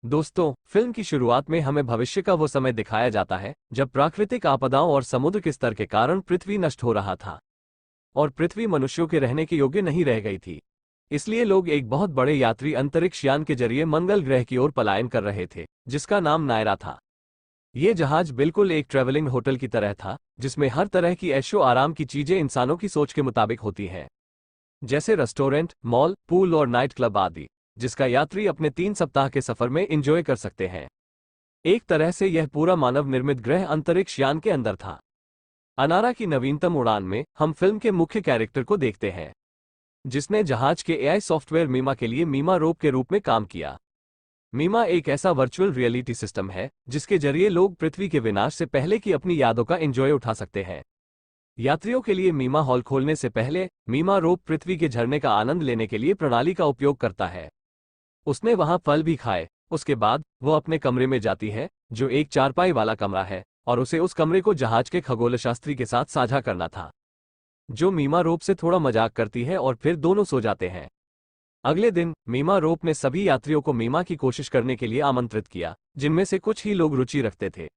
दोस्तों, फिल्म की शुरुआत में हमें भविष्य का वो समय दिखाया जाता है जब प्राकृतिक आपदाओं और समुद्र के स्तर के कारण पृथ्वी नष्ट हो रहा था और पृथ्वी मनुष्यों के रहने के योग्य नहीं रह गई थी। इसलिए लोग एक बहुत बड़े यात्री अंतरिक्ष यान के जरिए मंगल ग्रह की ओर पलायन कर रहे थे, जिसका नाम नायरा था। ये जहाज बिल्कुल एक ट्रेवलिंग होटल की तरह था, जिसमें हर तरह की ऐशो आराम की चीजें इंसानों की सोच के मुताबिक होती हैं, जैसे रेस्टोरेंट, मॉल, पूल और नाइट क्लब आदि, जिसका यात्री अपने 3 सप्ताह के सफर में एंजॉय कर सकते हैं। एक तरह से यह पूरा मानव निर्मित ग्रह अंतरिक्ष यान के अंदर था। अनारा की नवीनतम उड़ान में हम फिल्म के मुख्य कैरेक्टर को देखते हैं, जिसने जहाज के एआई सॉफ्टवेयर मीमा के लिए मीमा रोब के रूप में काम किया। मीमा एक ऐसा वर्चुअल रियलिटी सिस्टम है जिसके जरिए लोग पृथ्वी के विनाश से पहले की अपनी यादों का एंजॉय उठा सकते हैं। यात्रियों के लिए मीमा हॉल खोलने से पहले मीमा रोब पृथ्वी के झरने का आनंद लेने के लिए प्रणाली का उपयोग करता है। उसने वहां फल भी खाए। उसके बाद वो अपने कमरे में जाती है, जो एक चारपाई वाला कमरा है, और उसे उस कमरे को जहाज के खगोलशास्त्री के साथ साझा करना था, जो मीमा रोप से थोड़ा मजाक करती है और फिर दोनों सो जाते हैं। अगले दिन मीमा रोप ने सभी यात्रियों को मीमा की कोशिश करने के लिए आमंत्रित किया, जिनमें से कुछ ही लोग रुचि रखते थे।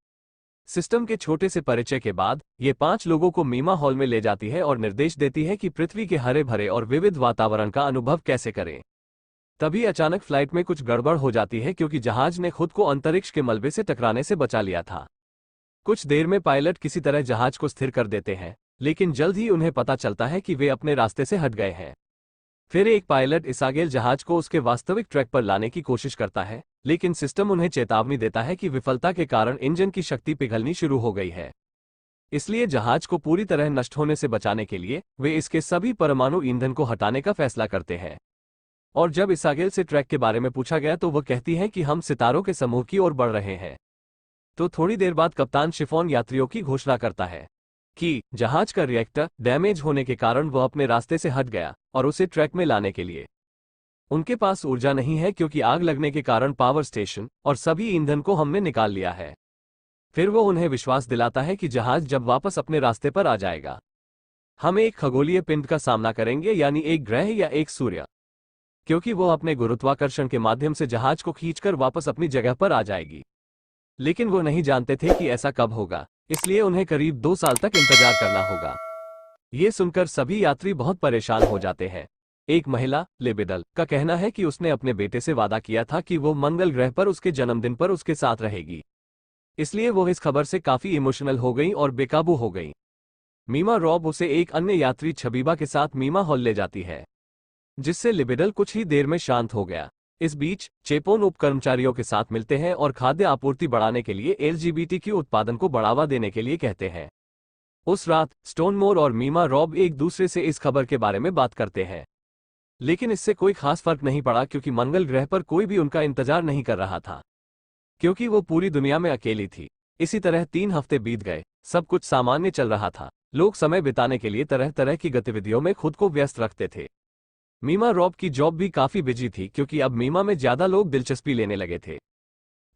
सिस्टम के छोटे से परिचय के बाद ये 5 लोगों को मीमा हॉल में ले जाती है और निर्देश देती है कि पृथ्वी के हरे भरे और विविध वातावरण का अनुभव कैसे करें। तभी अचानक फ्लाइट में कुछ गड़बड़ हो जाती है, क्योंकि जहाज ने खुद को अंतरिक्ष के मलबे से टकराने से बचा लिया था। कुछ देर में पायलट किसी तरह जहाज को स्थिर कर देते हैं, लेकिन जल्द ही उन्हें पता चलता है कि वे अपने रास्ते से हट गए हैं। फिर एक पायलट इसागेल जहाज को उसके वास्तविक ट्रैक पर लाने की कोशिश करता है, लेकिन सिस्टम उन्हें चेतावनी देता है कि विफलता के कारण इंजन की शक्ति पिघलनी शुरू हो गई है। इसलिए जहाज को पूरी तरह नष्ट होने से बचाने के लिए वे इसके सभी परमाणु ईंधन को हटाने का फैसला करते हैं। और जब इसागेल से ट्रैक के बारे में पूछा गया तो वह कहती है कि हम सितारों के समूह की ओर बढ़ रहे हैं। तो थोड़ी देर बाद कप्तान शिफॉन यात्रियों की घोषणा करता है कि जहाज का रिएक्टर डैमेज होने के कारण वह अपने रास्ते से हट गया और उसे ट्रैक में लाने के लिए उनके पास ऊर्जा नहीं है, क्योंकि आग लगने के कारण पावर स्टेशन और सभी ईंधन को हमने निकाल लिया है। फिर वो उन्हें विश्वास दिलाता है कि जहाज जब वापस अपने रास्ते पर आ जाएगा, हम एक खगोलीय पिंड का सामना करेंगे, यानी एक ग्रह या एक सूर्य, क्योंकि वो अपने गुरुत्वाकर्षण के माध्यम से जहाज को खींचकर वापस अपनी जगह पर आ जाएगी। लेकिन वो नहीं जानते थे कि ऐसा कब होगा, इसलिए उन्हें करीब 2 साल तक इंतजार करना होगा। ये सुनकर सभी यात्री बहुत परेशान हो जाते हैं। एक महिला, लिबिडल, का कहना है कि उसने अपने बेटे से वादा किया था कि वो मंगल ग्रह पर उसके जन्मदिन पर उसके साथ रहेगी, इसलिए वो इस खबर से काफी इमोशनल हो गई और बेकाबू हो गई। मीमा रॉब उसे एक अन्य यात्री छबीबा के साथ मीमा हॉल ले जाती है, जिससे लिबिडल कुछ ही देर में शांत हो गया। इस बीच चेपोन उपकर्मचारियों के साथ मिलते हैं और खाद्य आपूर्ति बढ़ाने के लिए एलजीबीटीक्यू उत्पादन को बढ़ावा देने के लिए कहते हैं। उस रात स्टोनमोर और मीमा रॉब एक दूसरे से इस खबर के बारे में बात करते हैं, लेकिन इससे कोई खास फर्क नहीं पड़ा, क्योंकि मंगल ग्रह पर कोई भी उनका इंतजार नहीं कर रहा था, क्योंकि वो पूरी दुनिया में अकेली थी। इसी तरह 3 हफ्ते बीत गए। सब कुछ सामान्य चल रहा था। लोग समय बिताने के लिए तरह तरह की गतिविधियों में खुद को व्यस्त रखते थे। मीमा रॉब की जॉब भी काफी बिजी थी, क्योंकि अब मीमा में ज्यादा लोग दिलचस्पी लेने लगे थे।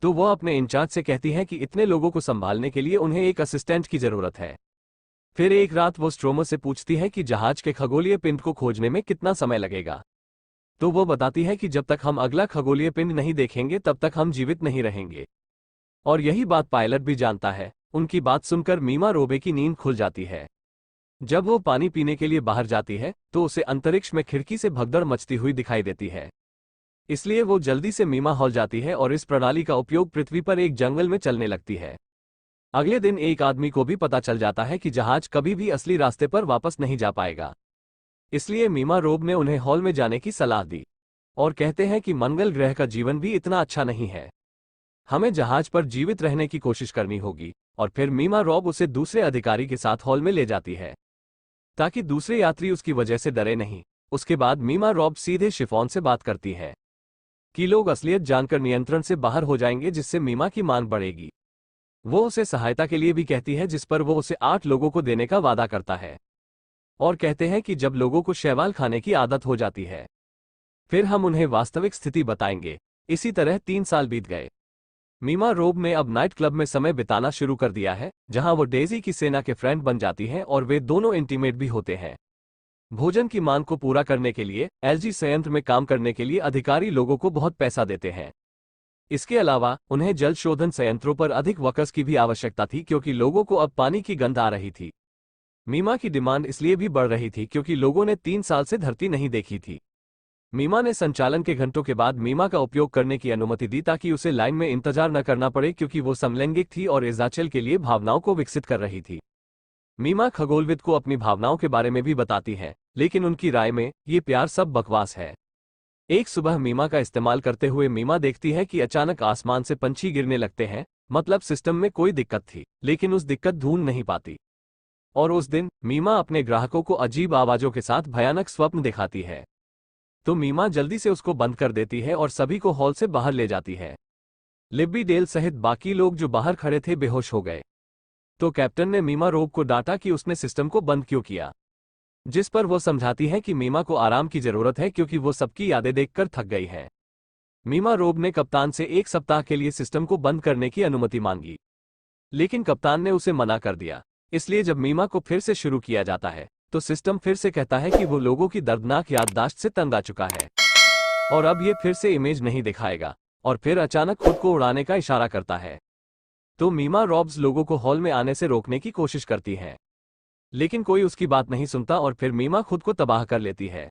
तो वह अपने इंचार्ज से कहती है कि इतने लोगों को संभालने के लिए उन्हें एक असिस्टेंट की जरूरत है। फिर एक रात वो स्ट्रोमो से पूछती है कि जहाज के खगोलीय पिंड को खोजने में कितना समय लगेगा। तो वो बताती है कि जब तक हम अगला खगोलीय पिंड नहीं देखेंगे तब तक हम जीवित नहीं रहेंगे। और यही बात पायलट भी जानता है। उनकी बात सुनकर मीमा रोबे की नींद खुल जाती है। जब वो पानी पीने के लिए बाहर जाती है तो उसे अंतरिक्ष में खिड़की से भगदड़ मचती हुई दिखाई देती है। इसलिए वो जल्दी से मीमा हॉल जाती है और इस प्रणाली का उपयोग पृथ्वी पर एक जंगल में चलने लगती है। अगले दिन एक आदमी को भी पता चल जाता है कि जहाज कभी भी असली रास्ते पर वापस नहीं जा पाएगा। इसलिए मीमा रोब ने उन्हें हॉल में जाने की सलाह दी और कहते हैं कि मंगल ग्रह का जीवन भी इतना अच्छा नहीं है, हमें जहाज पर जीवित रहने की कोशिश करनी होगी। और फिर मीमा रॉब उसे दूसरे अधिकारी के साथ हॉल में ले जाती है, ताकि दूसरे यात्री उसकी वजह से डरे नहीं। उसके बाद मीमा रॉब सीधे शिफॉन से बात करती है कि लोग असलियत जानकर नियंत्रण से बाहर हो जाएंगे, जिससे मीमा की मांग बढ़ेगी। वो उसे सहायता के लिए भी कहती है, जिस पर वो उसे 8 लोगों को देने का वादा करता है और कहते हैं कि जब लोगों को शैवाल खाने की आदत हो जाती है फिर हम उन्हें वास्तविक स्थिति बताएंगे। इसी तरह 3 साल बीत गए। मीमा रोब ने अब नाइट क्लब में समय बिताना शुरू कर दिया है, जहां वो डेजी की सेना के फ्रेंड बन जाती हैं और वे दोनों इंटीमेट भी होते हैं। भोजन की मांग को पूरा करने के लिए एलजी संयंत्र में काम करने के लिए अधिकारी लोगों को बहुत पैसा देते हैं। इसके अलावा उन्हें जल शोधन संयंत्रों पर अधिक वर्कर्स की भी आवश्यकता थी क्योंकि लोगों को अब पानी की गंध आ रही थी। मीमा की डिमांड इसलिए भी बढ़ रही थी क्योंकि लोगों ने 3 साल से धरती नहीं देखी थी। मीमा ने संचालन के घंटों के बाद मीमा का उपयोग करने की अनुमति दी ताकि उसे लाइन में इंतजार न करना पड़े क्योंकि वो समलैंगिक थी और इज़ाचेल के लिए भावनाओं को विकसित कर रही थी। मीमा खगोलविद को अपनी भावनाओं के बारे में भी बताती है, लेकिन उनकी राय में ये प्यार सब बकवास है। एक सुबह मीमा का इस्तेमाल करते हुए मीमा देखती है कि अचानक आसमान से पंछी गिरने लगते हैं, मतलब सिस्टम में कोई दिक्कत थी, लेकिन उस दिक्कत ढूंढ नहीं पाती। और उस दिन मीमा अपने ग्राहकों को अजीब आवाजों के साथ भयानक स्वप्न दिखाती है। तो मीमा जल्दी से उसको बंद कर देती है और सभी को हॉल से बाहर ले जाती है। लिब्बी डेल सहित बाकी लोग जो बाहर खड़े थे बेहोश हो गए। तो कैप्टन ने मीमा रोब को डांटा कि उसने सिस्टम को बंद क्यों किया, जिस पर वो समझाती है कि मीमा को आराम की जरूरत है क्योंकि वो सबकी यादें देखकर थक गई है। मीमा रोब ने कप्तान से 1 सप्ताह के लिए सिस्टम को बंद करने की अनुमति मांगी, लेकिन कप्तान ने उसे मना कर दिया। इसलिए जब मीमा को फिर से शुरू किया जाता है तो सिस्टम फिर से कहता है कि वो लोगों की दर्दनाक याददाश्त से तंग आ चुका है और अब ये फिर से इमेज नहीं दिखाएगा, और फिर अचानक खुद को उड़ाने का इशारा करता है। तो मीमा रॉब्स लोगों को हॉल में आने से रोकने की कोशिश करती है, लेकिन कोई उसकी बात नहीं सुनता और फिर मीमा खुद को तबाह कर लेती है।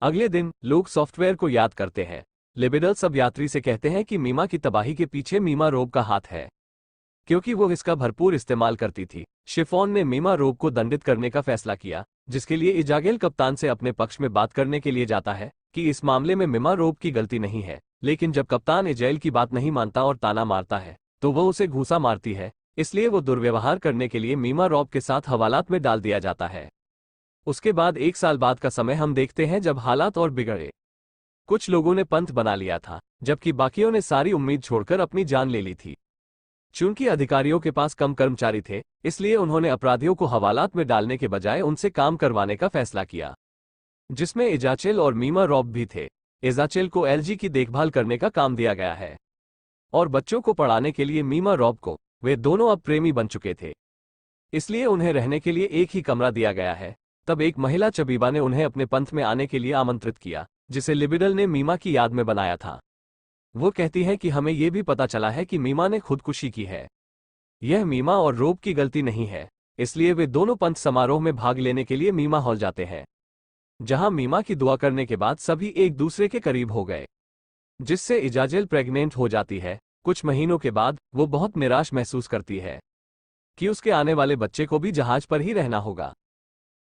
अगले दिन लोग सॉफ्टवेयर को याद करते हैं। लिबिडल सब यात्री से कहते हैं कि मीमा की तबाही के पीछे मीमा रोब का हाथ है, क्योंकि वो इसका भरपूर इस्तेमाल करती थी। शिफॉन ने मीमा रोब को दंडित करने का फैसला किया, जिसके लिए इजागेल कप्तान से अपने पक्ष में बात करने के लिए जाता है कि इस मामले में मीमा रोब की गलती नहीं है। लेकिन जब कप्तान इजागेल की बात नहीं मानता और ताना मारता है तो वो उसे घूंसा मारती है, इसलिए वो दुर्व्यवहार करने के लिए मीमा रॉब के साथ हवालात में डाल दिया जाता है। उसके बाद 1 साल बाद का समय हम देखते हैं जब हालात और बिगड़े। कुछ लोगों ने पंथ बना लिया था, जबकि बाकियों ने सारी उम्मीद छोड़कर अपनी जान ले ली थी। चूंकि अधिकारियों के पास कम कर्मचारी थे, इसलिए उन्होंने अपराधियों को हवालात में डालने के बजाय उनसे काम करवाने का फैसला किया, जिसमें इजाचेल और मीमा रॉब भी थे। इजाचेल को एलजी की देखभाल करने का काम दिया गया है और बच्चों को पढ़ाने के लिए मीमा रॉब को। वे दोनों अब प्रेमी बन चुके थे, इसलिए उन्हें रहने के लिए एक ही कमरा दिया गया है। तब एक महिला चबीबा ने उन्हें अपने पंथ में आने के लिए आमंत्रित किया, जिसे लिबिडल ने मीमा की याद में बनाया था। वो कहती है कि हमें यह भी पता चला है कि मीमा ने खुदकुशी की है। यह मीमा और रोब की गलती नहीं है, इसलिए वे दोनों पंथ समारोह में भाग लेने के लिए मीमा हॉल जाते हैं, जहां मीमा की दुआ करने के बाद सभी एक दूसरे के करीब हो गए, जिससे इजाजेल प्रेग्नेंट हो जाती है। कुछ महीनों के बाद वो बहुत निराश महसूस करती है कि उसके आने वाले बच्चे को भी जहाज पर ही रहना होगा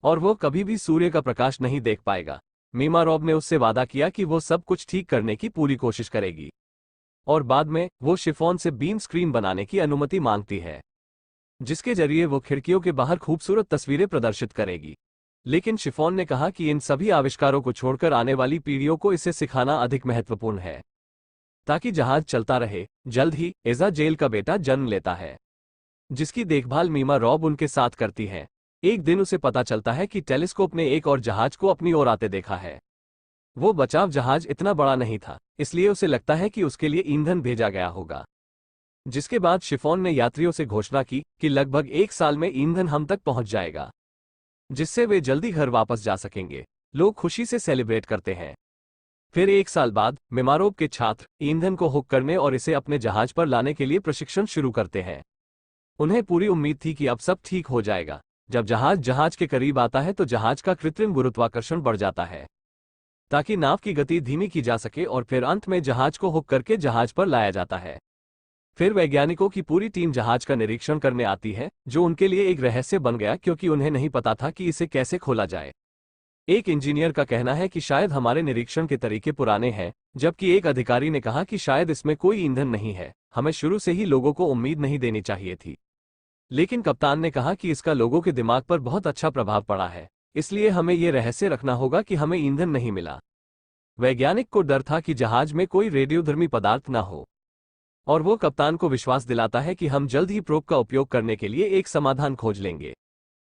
और वो कभी भी सूर्य का प्रकाश नहीं देख पाएगा। मीमा रॉब ने उससे वादा किया कि वो सब कुछ ठीक करने की पूरी कोशिश करेगी और बाद में वो शिफॉन से बीम स्क्रीन बनाने की अनुमति मांगती है, जिसके जरिए वो खिड़कियों के बाहर खूबसूरत तस्वीरें प्रदर्शित करेगी। लेकिन शिफॉन ने कहा कि इन सभी आविष्कारों को छोड़कर आने वाली पीढ़ियों को इसे सिखाना अधिक महत्वपूर्ण है, ताकि जहाज चलता रहे। जल्द ही इजाजेल का बेटा जन्म लेता है, जिसकी देखभाल मीमा रॉब उनके साथ करती है। एक दिन उसे पता चलता है कि टेलीस्कोप ने एक और जहाज को अपनी ओर आते देखा है। वो बचाव जहाज इतना बड़ा नहीं था, इसलिए उसे लगता है कि उसके लिए ईंधन भेजा गया होगा। जिसके बाद शिफॉन ने यात्रियों से घोषणा की कि लगभग 1 साल में ईंधन हम तक पहुंच जाएगा, जिससे वे जल्दी घर वापस जा सकेंगे। लोग खुशी से सेलिब्रेट करते हैं। फिर 1 साल बाद मिमारोब के छात्र ईंधन को हुक करने और इसे अपने जहाज पर लाने के लिए प्रशिक्षण शुरू करते हैं। उन्हें पूरी उम्मीद थी कि अब सब ठीक हो जाएगा। जब जहाज के करीब आता है तो जहाज का कृत्रिम गुरुत्वाकर्षण बढ़ जाता है, ताकि नाव की गति धीमी की जा सके, और फिर अंत में जहाज को हुक करके जहाज पर लाया जाता है। फिर वैज्ञानिकों की पूरी टीम जहाज का निरीक्षण करने आती है, जो उनके लिए एक रहस्य बन गया क्योंकि उन्हें नहीं पता था कि इसे कैसे खोला जाए। एक इंजीनियर का कहना है कि शायद हमारे निरीक्षण के तरीके पुराने हैं, जबकि एक अधिकारी ने कहा कि शायद इसमें कोई ईंधन नहीं है। हमें शुरू से ही लोगों को उम्मीद नहीं देनी चाहिए थी, लेकिन कप्तान ने कहा कि इसका लोगों के दिमाग पर बहुत अच्छा प्रभाव पड़ा है, इसलिए हमें यह रहस्य रखना होगा कि हमें ईंधन नहीं मिला। वैज्ञानिक को डर था कि जहाज में कोई रेडियोधर्मी पदार्थ न हो, और वो कप्तान को विश्वास दिलाता है कि हम जल्द ही प्रोब का उपयोग करने के लिए एक समाधान खोज लेंगे।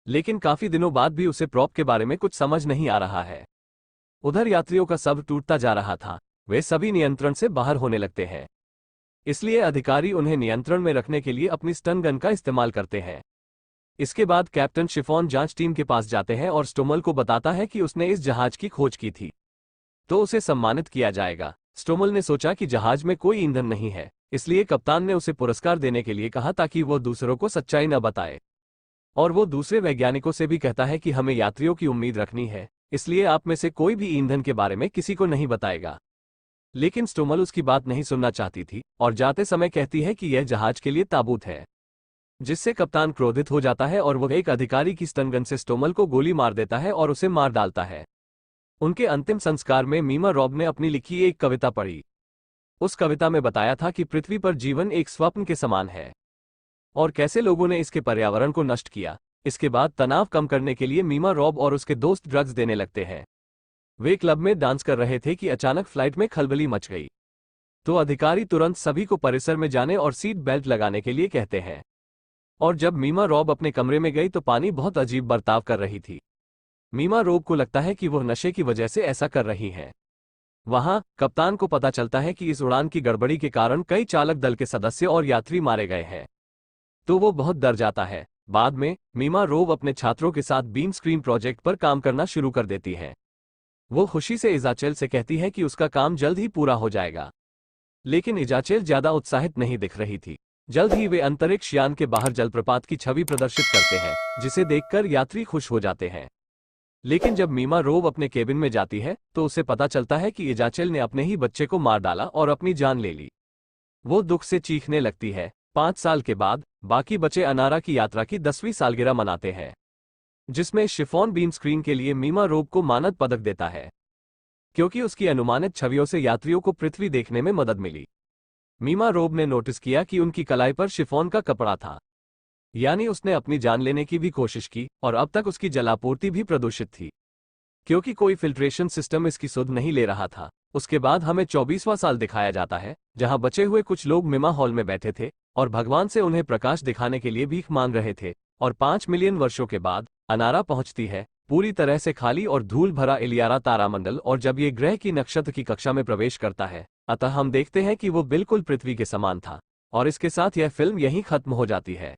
लेकिन काफी दिनों बाद भी उसे प्रोब के बारे में कुछ समझ नहीं आ रहा है। उधर यात्रियों का सब टूटता जा रहा था, वे सभी नियंत्रण से बाहर होने लगते हैं, इसलिए अधिकारी उन्हें नियंत्रण में रखने के लिए अपनी स्टन गन का इस्तेमाल करते हैं। इसके बाद कैप्टन शिफॉन जांच टीम के पास जाते हैं और स्टोमल को बताता है कि उसने इस जहाज की खोज की थी, तो उसे सम्मानित किया जाएगा। स्टोमल ने सोचा कि जहाज में कोई ईंधन नहीं है, इसलिए कप्तान ने उसे पुरस्कार देने के लिए कहा ताकि वो दूसरों को सच्चाई न बताए। और वो दूसरे वैज्ञानिकों से भी कहता है कि हमें यात्रियों की उम्मीद रखनी है, इसलिए आप में से कोई भी ईंधन के बारे में किसी को नहीं बताएगा। लेकिन स्टोमल उसकी बात नहीं सुनना चाहती थी और जाते समय कहती है कि यह जहाज के लिए ताबूत है, जिससे कप्तान क्रोधित हो जाता है और वह एक अधिकारी की स्टन से स्टोमल को गोली मार देता है और उसे मार डालता है। उनके अंतिम संस्कार में मीमा रॉब ने अपनी लिखी एक कविता पढ़ी। उस कविता में बताया था कि पृथ्वी पर जीवन एक स्वप्न के समान है और कैसे लोगों ने इसके पर्यावरण को नष्ट किया। इसके बाद तनाव कम करने के लिए मीमा रॉब और उसके दोस्त ड्रग्स देने लगते हैं। वे क्लब में डांस कर रहे थे कि अचानक फ्लाइट में खलबली मच गई। तो अधिकारी तुरंत सभी को परिसर में जाने और सीट बेल्ट लगाने के लिए कहते हैं। और जब मीमा रॉब अपने कमरे में गई तो पानी बहुत अजीब बर्ताव कर रही थी। मीमा रॉब को लगता है कि वह नशे की वजह से ऐसा कर रही हैं। वहां कप्तान को पता चलता है कि इस उड़ान की गड़बड़ी के कारण कई चालक दल के सदस्य और यात्री मारे गए हैं, तो वो बहुत डर जाता है। बाद में मीमा रोव अपने छात्रों के साथ बीम स्क्रीन प्रोजेक्ट पर काम करना शुरू कर देती है। वो खुशी से इजाचेल से कहती है कि उसका काम जल्द ही पूरा हो जाएगा, लेकिन इजाचेल ज्यादा उत्साहित नहीं दिख रही थी। जल्द ही वे अंतरिक्ष यान के बाहर जलप्रपात की छवि प्रदर्शित करते हैं, जिसे देखकर यात्री खुश हो जाते हैं। लेकिन जब मीमा रोव अपने केबिन में जाती है तो उसे पता चलता है कि इजाचेल ने अपने ही बच्चे को मार डाला और अपनी जान ले ली। वो दुख से चीखने लगती है। 5 साल के बाद बाकी बचे अनारा की यात्रा की 10वीं सालगिरह मनाते हैं, जिसमें शिफॉन बीम स्क्रीन के लिए मीमा रोब को मानद पदक देता है, क्योंकि उसकी अनुमानित छवियों से यात्रियों को पृथ्वी देखने में मदद मिली। मीमा रोब ने नोटिस किया कि उनकी कलाई पर शिफॉन का कपड़ा था, यानी उसने अपनी जान लेने की भी कोशिश की और अब तक उसकी जलापूर्ति भी प्रदूषित थी, क्योंकि कोई फिल्ट्रेशन सिस्टम इसकी सुध नहीं ले रहा था। उसके बाद हमें 24वां साल दिखाया जाता है, जहां बचे हुए कुछ लोग मिमा हॉल में बैठे थे और भगवान से उन्हें प्रकाश दिखाने के लिए भीख मांग रहे थे। और 5 मिलियन वर्षों के बाद अनारा पहुंचती है, पूरी तरह से खाली और धूल भरा इलियारा तारामंडल। और जब ये ग्रह की नक्षत्र की कक्षा में प्रवेश करता है, अतः हम देखते हैं कि वो बिल्कुल पृथ्वी के समान था। और इसके साथ यह फिल्म यहीं खत्म हो जाती है।